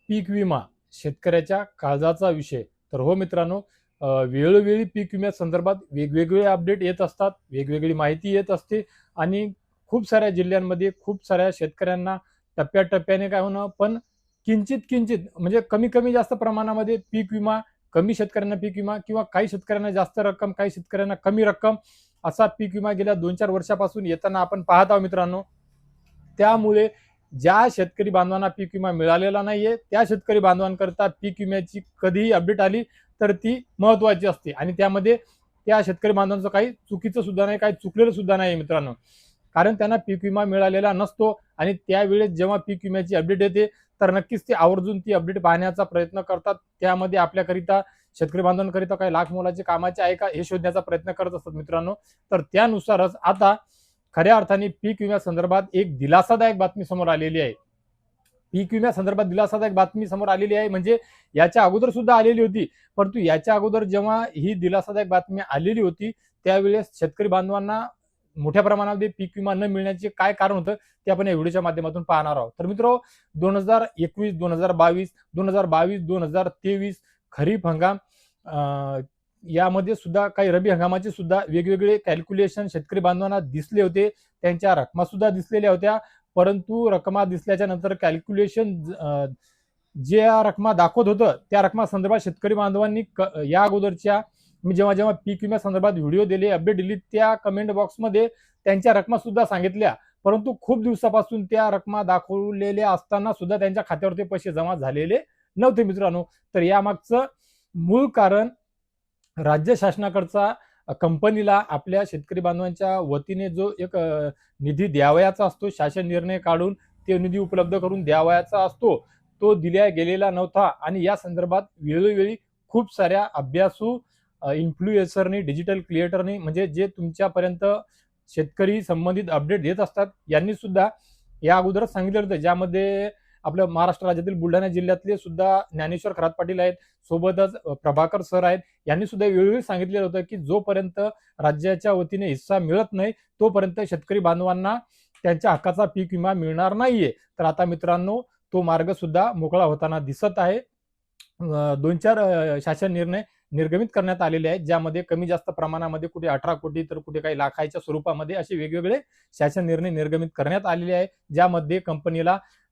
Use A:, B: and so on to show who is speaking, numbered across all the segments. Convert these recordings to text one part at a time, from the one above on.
A: पीक विमा शेतकऱ्याच्या काळजाचा विषय. तर हो मित्रांनो, वेळोवेळी पीक विम्यासंदर्भात वेगवेगळे अपडेट येत असतात, वेगवेगळी माहिती येत असते आणि खूप साऱ्या जिल्ह्यांमध्ये खूप साऱ्या शेतकऱ्यांना टप्प्याटप्प्याने काय होणं, पण किंचित किंचित म्हणजे कमी कमी जास्त प्रमाणामध्ये पीक विमा, कमी शेतकऱ्यांना पीक विमा किंवा काही शेतकऱ्यांना जास्त रक्कम, काही शेतकऱ्यांना कमी रक्कम असा पीक विमा गेल्या 2-4 वर्षापासून येताना आपण पाहत आहोत मित्रांनो. त्यामुळे ज्या शेतकरी बांधवांना पीक विमा मिळालेला नाहीये, त्या शेतकरी बांधवांकरता पीक विम्याची कधीही अपडेट आली तर ती महत्वाची असते आणि त्यामध्ये त्या शेतकरी बांधवांचं काही चुकीचं सुद्धा नाही, काही चुकलेलं सुद्धा नाही मित्रांनो. कारण त्यांना पीक विमा मिळालेला नसतो आणि त्यावेळेस जेव्हा पीक विम्याची अपडेट येते तर नक्कीच ते आवर्जून ती अपडेट पाहण्याचा प्रयत्न करतात. त्यामध्ये आपल्याकरिता शेतकरी बांधवांकरिता काही लाख मोलाचे कामाचे आहे का हे शोधण्याचा प्रयत्न करत असतात मित्रांनो. तर त्यानुसारच आता खऱ्या अर्थाने पीक विम्यासंदर्भात एक दिलासादायक बातमी समोर आलेली आहे. पीक विम्यासंदर्भात दिलासादायक बातमी समोर आलेली आहे म्हणजे याच्या अगोदर सुद्धा आलेली होती. परंतु याच्या अगोदर जेव्हा ही दिलासादायक बातमी आलेली होती त्यावेळेस शेतकरी बांधवांना मोठ्या प्रमाणामध्ये पीक विमा न मिळण्याचे काय कारण होतं ते आपण या व्हिडिओच्या माध्यमातून पाहणार आहोत. तर मित्रो, 2021, 2022, 2022, 2023 खरीप हंगाम यामध्ये सुद्धा काही रब्बी हंगामाचे सुद्धा वेगवेगळे कॅल्क्युलेशन शेतकरी बांधवांना दिसले होते. त्यांच्या रकमा सुद्धा दिसलेल्या होत्या. परंतु रकमा दिसल्याच्या नंतर कॅल्क्युलेशन ज्या रकमा दाखवत होतं त्या रकमा संदर्भात शेतकरी बांधवांनी या अगोदरच्या मी जेव्हा जेव्हा पीक विम्या संदर्भात व्हिडिओ दिले, अपडेट दिली, त्या कमेंट बॉक्समध्ये त्यांच्या रकमा सुद्धा सांगितल्या. परंतु खूप दिवसापासून त्या रकमा दाखवलेल्या असताना सुद्धा त्यांच्या खात्यावर ते पैसे जमा झालेले नव्हते मित्रांनो. तर यामागचं मूळ कारण राज्य शासनाकडचा कंपनीला आपल्या शेतकरी बांधवांच्या वतीने जो एक निधी द्यावयाचा असतो, शासन निर्णय काढून ते निधी उपलब्ध करून द्यावयाचा असतो, तो दिल्या गेलेला नव्हता आणि या संदर्भात वेळोवेळी खूप साऱ्या अभ्यासू इन्फ्लुएन्सरनी, डिजिटल क्रिएटरनी म्हणजे जे तुमच्यापर्यंत शेतकरी संबंधित अपडेट देत असतात यांनी सुद्धा या अगोदरच सांगितलं होतं. ज्यामध्ये आपल्या महाराष्ट्र राज्यातील बुलढाणा जिल्ह्यातले सुद्धा ज्ञानेश्वर खरात पाटील आहेत, सोबतच प्रभाकर सर आहेत. यांनी सुद्धा वेळोवेळी सांगितलेलं होतं की जोपर्यंत राज्याच्या वतीने हिस्सा मिळत नाही तोपर्यंत शेतकरी बांधवांना त्यांच्या हक्काचा पीक विमा मिळणार नाहीये. तर आता मित्रांनो, तो मार्ग सुद्धा मोकळा होताना दिसत आहे. 2-4 शासन निर्णय निर्गमित करण्यात आलेले आहेत, ज्यामध्ये कमी जास्त प्रमाणामध्ये कुठे 18 कोटी तर कुठे काही लाखाच्या स्वरूपामध्ये असे वेगवेगळे शासन निर्णय निर्गमित करण्यात आलेले आहे. ज्यामध्ये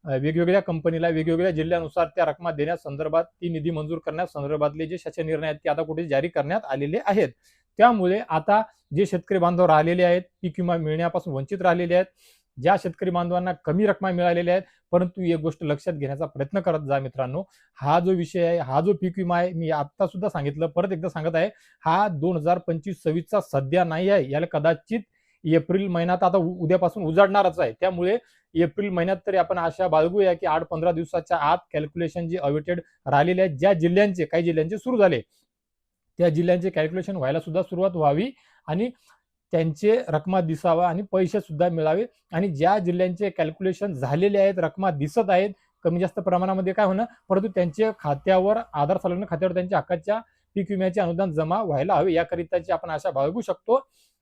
A: वेगवेगळ्या कंपनीला वेगवेगळ्या जिल्ह्यानुसार त्या रकमा देण्यासंदर्भात, ती निधी मंजूर करण्यासंदर्भातले जे शासन निर्णय आहेत ते आता कुठे जारी करण्यात आलेले आहेत. त्यामुळे आता जे शेतकरी बांधव राहिलेले आहेत, पीक विमा मिळण्यापासून वंचित राहिलेले आहेत, ज्या शेतकरी बांधवांना कमी रकमा मिळालेल्या आहेत, परंतु एक गोष्ट लक्षात घेण्याचा प्रयत्न करत जा मित्रांनो. हा जो विषय आहे, हा जो पीक विमा आहे, मी आता सुद्धा सांगितलं, परत एकदा सांगत आहे, हा 2025-26 चा सध्या नाही आहे. याला कदाचित एप्रिल महिन्यात आता उद्यापासून उजाडणारच आहे. त्यामुळे एप्रिल महिन्यात तरी आपण आशा बाळगूया की 8-15 दिवसाच्या आत कॅल्क्युलेशन जे अवेटेड राहिलेले आहेत, ज्या जिल्ह्यांचे, काही जिल्ह्यांचे सुरू झाले, त्या जिल्ह्यांचे कॅल्क्युलेशन व्हायला सुद्धा सुरुवात व्हावी आणि त्यांचे रकमा दिसावा आणि पैसे सुद्धा मिळावे. आणि ज्या जिल्ह्यांचे कॅल्क्युलेशन झालेले आहेत, रकमा दिसत आहेत कमी जास्त प्रमाणामध्ये काय होणं, परंतु त्यांच्या खात्यावर, आधार संलग्न खात्यावर त्यांच्या हक्काच्या पीक विम्याचे अनुदान जमा व्हायला हवे, याकरिताची आपण आशा बाळगू शकतो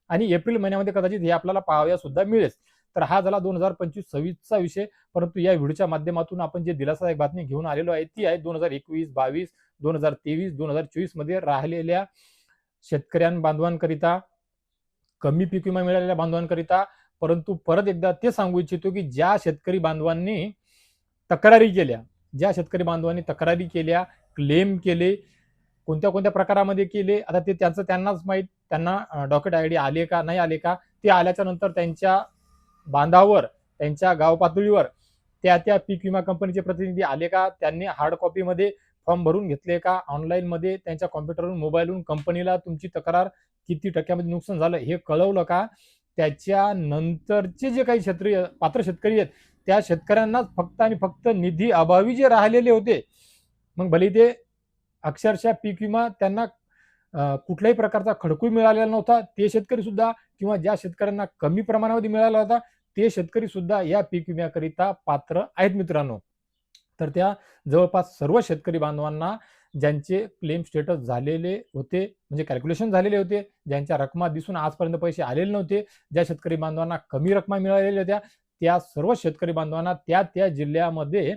A: आणि एप्रिल महिन्यामध्ये कदाचित हे आपल्याला पाहाव्या सुद्धा मिळेल. तर हा झाला 2025-26 चा विषय. परंतु या व्हिडिओच्या माध्यमातून आपण जे दिलासादायक बातमी घेऊन आलेलो आहे ती आहे 2021, 22, 2023, 2024 मध्ये राहिलेल्या शेतकऱ्यां बांधवांकरिता, कमी पीक विमा मिळालेल्या बांधवांकरिता. परंतु परत एकदा ते सांगू इच्छितो की ज्या शेतकरी बांधवांनी तक्रारी केल्या, क्लेम केले, कोणत्या कोणत्या प्रकारामध्ये केले, आता ते त्यांनाच माहीत. त्यांना डॉक्युमेंट आयडी आले का नाही आले का, ते आल्याच्या नंतर त्यांच्या बांधावर, त्यांच्या गाव पातळीवर त्या पीक विमा कंपनीचे प्रतिनिधी आले का, त्यांनी हार्ड कॉपीमध्ये फॉर्म भरून घेतले का, ऑनलाईन मध्ये त्यांच्या कॉम्प्युटरवरून, मोबाईलवरून कंपनीला तुमची तक्रार किती टक्क्यामध्ये नुकसान झालं हे कळवलं का, त्याच्यानंतरचे जे काही पात्र शेतकरी आहेत त्या शेतकऱ्यांनाच फक्त आणि फक्त निधी अभावी जे राहिलेले होते, मग भले ते अक्षरशः पीक विमा त्यांना कुठल्याही प्रकारचा खडकूही मिळालेला नव्हता, ते शेतकरी सुद्धा, किंवा ज्या शेतकऱ्यांना कमी प्रमाणामध्ये मिळाला होता ते शेतकरी सुद्धा या पीक विम्याकरिता पात्र आहेत मित्रांनो. तर त्या जवळपास सर्व शेतकरी बांधवांना ज्यांचे क्लेम स्टेटस झालेले होते, म्हणजे कॅल्क्युलेशन झालेले होते, ज्यांच्या रकमा दिसून आजपर्यंत पैसे आलेले नव्हते, ज्या शेतकरी बांधवांना कमी रकमा मिळालेल्या होत्या, त्या सर्व शेतकरी बांधवांना त्या जिल्ह्यामध्ये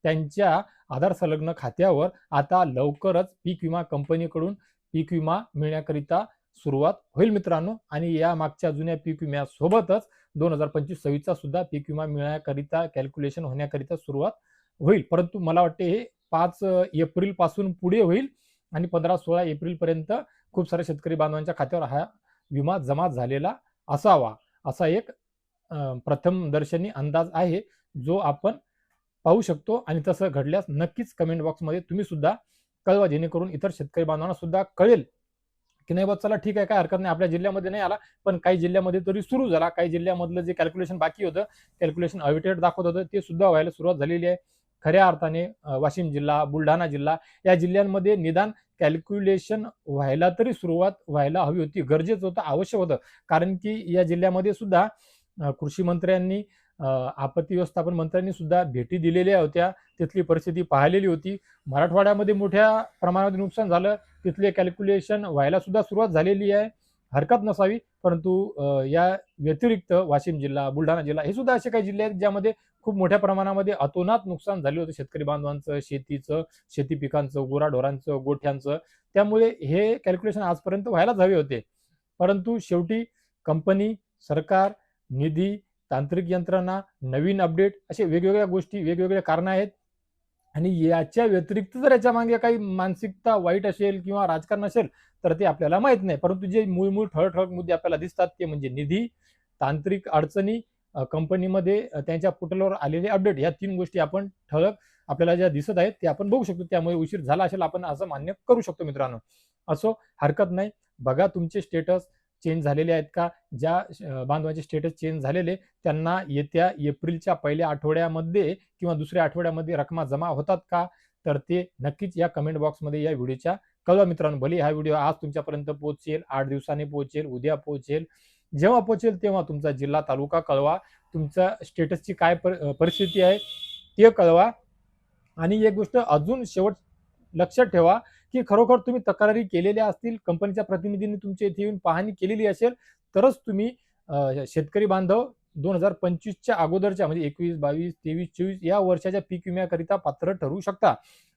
A: त्यांच्या आधार संलग्न खात्यावर आता लवकरच पीक विमा कंपनीकडून पीक विमा मिळण्याकरिता सुरुवात होईल मित्रांनो. आणि या मागच्या जुन्या पीक विम्यासोबतच 2025-26चा सुद्धा पीक विमा मिळण्याकरिता कॅल्क्युलेशन होण्याकरिता सुरुवात होईल. परंतु मला वाटते हे 5 एप्रिल पासून पुढे होईल आणि 15-16 एप्रिल पर्यंत खूप साऱ्या शेतकरी बांधवांच्या खात्यावर हा विमा जमा झालेला असावा, असा एक प्रथम दर्शनी अंदाज आहे जो आपण पाहू शकतो. आणि तसं घडल्यास नक्कीच कमेंट बॉक्समध्ये तुम्ही सुद्धा कळवा, जेणेकरून इतर शेतकरी बांधवांना सुद्धा कळेल की नाही बा चला ठीक आहे, काय हरकत नाही, आपल्या जिल्ह्यामध्ये नाही आला पण काही जिल्ह्यामध्ये तरी सुरू झाला. काही जिल्ह्यामधलं जे कॅल्क्युलेशन बाकी होतं, कॅल्क्युलेशन अविटेड दाखवत होतं, ते सुद्धा व्हायला सुरुवात झालेली आहे. खऱ्या अर्थाने वाशिम जिल्हा, बुलढाणा जिल्हा या जिल्ह्यांमध्ये निदान कॅल्क्युलेशन व्हायला तरी सुरुवात व्हायला हवी होती, गरजेचं होतं, आवश्यक होतं. कारण की या जिल्ह्यामध्ये सुद्धा कृषी मंत्र्यांनी, आपत्ती व्यवस्थापन मंत्र्यांनी सुद्धा भेटी दिलेल्या होत्या, तिथली परिस्थिती पाहिलेली होती. मराठवाड्यामध्ये मोठ्या प्रमाणात नुकसान झालं, तिथले कॅल्क्युलेशन व्हायला सुद्धा सुरुवात झालेली आहे, हरकत नसावी. परंतु या व्यतिरिक्त वाशिम जिल्हा, बुलढाणा जिल्हा हे सुद्धा असे काही जिल्हे आहेत ज्यामध्ये खूप मोठ्या प्रमाणामध्ये अतोनात नुकसान झाले होते शेतकरी बांधवांचं, शेतीचं, शेती पिकांचं, गुराढोरांचं, गोठ्यांचं. त्यामुळे हे कॅल्क्युलेशन आजपर्यंत व्हायलाच हवे होते. परंतु शेवटी कंपनी, सरकार, निधी, तांत्रिक यंत्रणा, नवीन अपडेट असे वेगवेगळ्या गोष्टी, वेगवेगळे कारण आहेत. आणि याच्या व्यतिरिक्त जर याच्या मागे काही मानसिकता वाईट असेल किंवा राजकारण असेल तर ते आपल्याला माहित नाही. परंतु जे मूळ ठळक मुद्दे आपल्याला दिसतात ते म्हणजे निधी, तांत्रिक अडचणी, कंपनीमध्ये त्यांच्या पोर्टलवर आलेले अपडेट, या 3 गोष्टी आपण ठळक आपल्याला ज्या दिसत आहेत ते आपण बघू शकतो. त्यामुळे उशीर झाला असेल आपण असं मान्य करू शकतो मित्रांनो. असो, हरकत नाही. बघा तुमचे स्टेटस चेंज झालेले आहेत का? ज्या बांधवांचे स्टेटस चेंज झालेले त्यांना येत्या एप्रिलच्या पहिल्या आठवड्यामध्ये किंवा दुसऱ्या आठवड्यामध्ये रकमा जमा होतात का? तर ते नक्कीच या कमेंट बॉक्समध्ये या व्हिडिओच्या कळवा मित्रांनो. भले हा व्हिडिओ आज तुमच्यापर्यंत पोहोचेल, 8 दिवसांनी पोहोचेल, उद्या पोहोचेल, जेव्हा पोहोचेल तेव्हा तुमचा जिल्हा, तालुका कळवा, तुमच्या स्टेटसची काय परिस्थिती आहे ते कळवा. आणि एक गोष्ट अजून शेवट लक्षात ठेवा की खरोखर तुम्ही तक्रारी केलेल्या असतील, कंपनीच्या प्रतिनिधींनी तुमच्या इथे येऊन पाहणी केलेली असेल तरच तुम्ही शेतकरी बांधव 2025च्या अगोदरच्या म्हणजे 21, 22, 23, 24 या वर्षाच्या पीक विम्याकरिता पात्र ठरू शकता.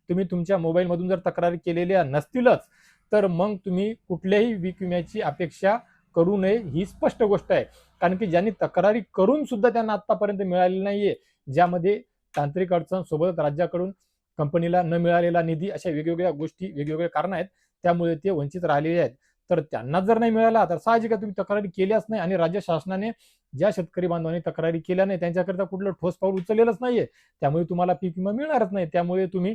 A: तुम्ही तुमच्या मोबाईलमधून जर तक्रारी केलेल्या नसतीलच तर मग तुम्ही कुठल्याही पीक विम्याची अपेक्षा करू नये, ही स्पष्ट गोष्ट आहे. कारण की ज्यांनी तक्रारी करून सुद्धा त्यांना आतापर्यंत मिळालेली नाहीये, ज्यामध्ये तांत्रिक अडचण सोबत राज्याकडून कंपनीला न मिळालेला निधी, अशा वेगवेगळ्या गोष्टी, वेगवेगळे कारण आहेत, त्यामुळे ते वंचित राहिलेले आहेत. तर त्यांना जर नाही मिळाला तर साहजिक आहे तुम्ही तक्रारी केल्याच नाही. आणि राज्य शासनाने ज्या शेतकरी बांधवांनी तक्रारी केल्या नाही त्यांच्याकरिता कुठलं ठोस पाऊल उचललेलंच नाहीये, त्यामुळे तुम्हाला पीक विमा मिळणारच नाही. त्यामुळे तुम्ही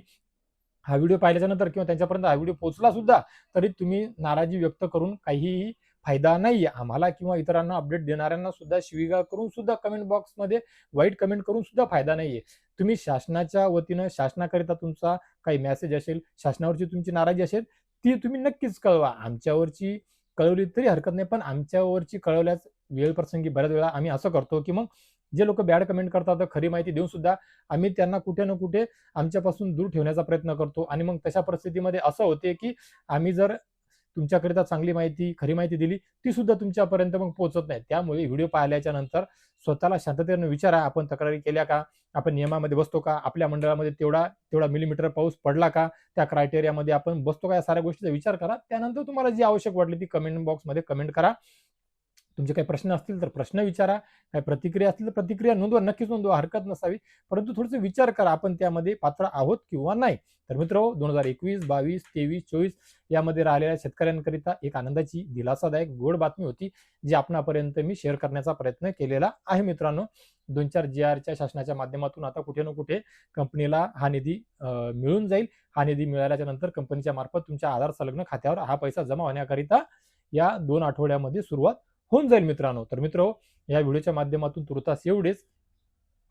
A: हा व्हिडिओ पाहिल्याच्या नंतर किंवा त्यांच्यापर्यंत हा व्हिडिओ पोहोचला सुद्धा तरी तुम्ही नाराजी व्यक्त करून काहीही फायदा नाहीये. आम्हाला किंवा इतरांना अपडेट देणाऱ्यांना सुद्धा शिवीगाळ करून सुद्धा कमेंट बॉक्समध्ये वाईट कमेंट करून सुद्धा फायदा नाहीये. तुम्ही शासनाच्या वतीनं, शासनाकरिता तुमचा काही मेसेज असेल, शासनावरची तुमची नाराजी असेल, ती तुम्ही नक्कीच कळवा. आमच्यावरची कळवली तरी हरकत नाही, पण आमच्यावरची कळवल्यास वेळ प्रसंगी बऱ्याच वेळा आम्ही असं करतो की मग जे लोक बॅड कमेंट करतात खरी माहिती देऊन सुद्धा आम्ही त्यांना कुठे ना कुठे आमच्यापासून दूर ठेवण्याचा प्रयत्न करतो. आणि मग तशा परिस्थितीमध्ये असं होते की आम्ही जर तुमच्याकरिता चांगली माहिती, खरी माहिती दिली ती सुद्धा तुमच्यापर्यंत मग पोहोचत नाही. त्यामुळे व्हिडिओ पाहिल्याच्या नंतर स्वतःला शांततेने विचारा, आपण तक्रारी केल्या का, आपण नियमामध्ये बसतो का, आपल्या मंडळामध्ये तेवढा मिलीमीटर पाऊस पडला का, त्या क्रायटेरियामध्ये आपण बसतो का, या साऱ्या गोष्टीचा विचार करा. त्यानंतर तुम्हाला जी आवश्यक वाटली ती कमेंट बॉक्समध्ये कमेंट करा. तुमचे काही प्रश्न असतील तर प्रश्न विचारा, काही प्रतिक्रिया असतील तर प्रतिक्रिया नोंदवा, नक्कीच नोंदवा, हरकत नसावी. परंतु थोडंसं विचार करा आपण त्यामध्ये पात्र आहोत किंवा नाही. तर मित्रांनो, 2021, 22, 23, 24 यामध्ये राहिलेल्या शेतकऱ्यांकरिता एक आनंदाची, दिलासादायक, गोड बातमी होती जी आपणापर्यंत मी शेअर करण्याचा प्रयत्न केलेला आहे. मित्रांनो, 2-4 GRच्या शासनाच्या माध्यमातून आता कुठे ना कुठे कंपनीला हा निधी मिळून जाईल. हा निधी मिळाल्याच्या नंतर कंपनीच्या मार्फत तुमच्या आधार संलग्न खात्यावर हा पैसा जमा होण्याकरिता या 2 आठवड्यामध्ये सुरुवात होऊन जाईल मित्रांनो. तर मित्रांनो, या व्हिडिओच्या माध्यमातून तुर्तास एवढेच.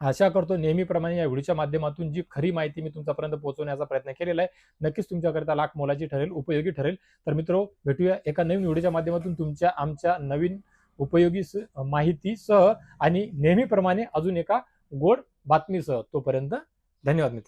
A: आशा करतो नेहमीप्रमाणे या व्हिडिओच्या माध्यमातून जी खरी माहिती मी तुमच्यापर्यंत पोहोचवण्याचा प्रयत्न केलेला आहे, नक्कीच तुमच्याकरिता लाख मोलाची ठरेल, उपयोगी ठरेल. तर मित्रांनो, भेटूया एका नवीन व्हिडिओच्या माध्यमातून तुमच्या आमच्या नवीन उपयोगी माहितीसह आणि नेहमीप्रमाणे अजून एका गोड बातमीसह. तोपर्यंत धन्यवाद मित्र.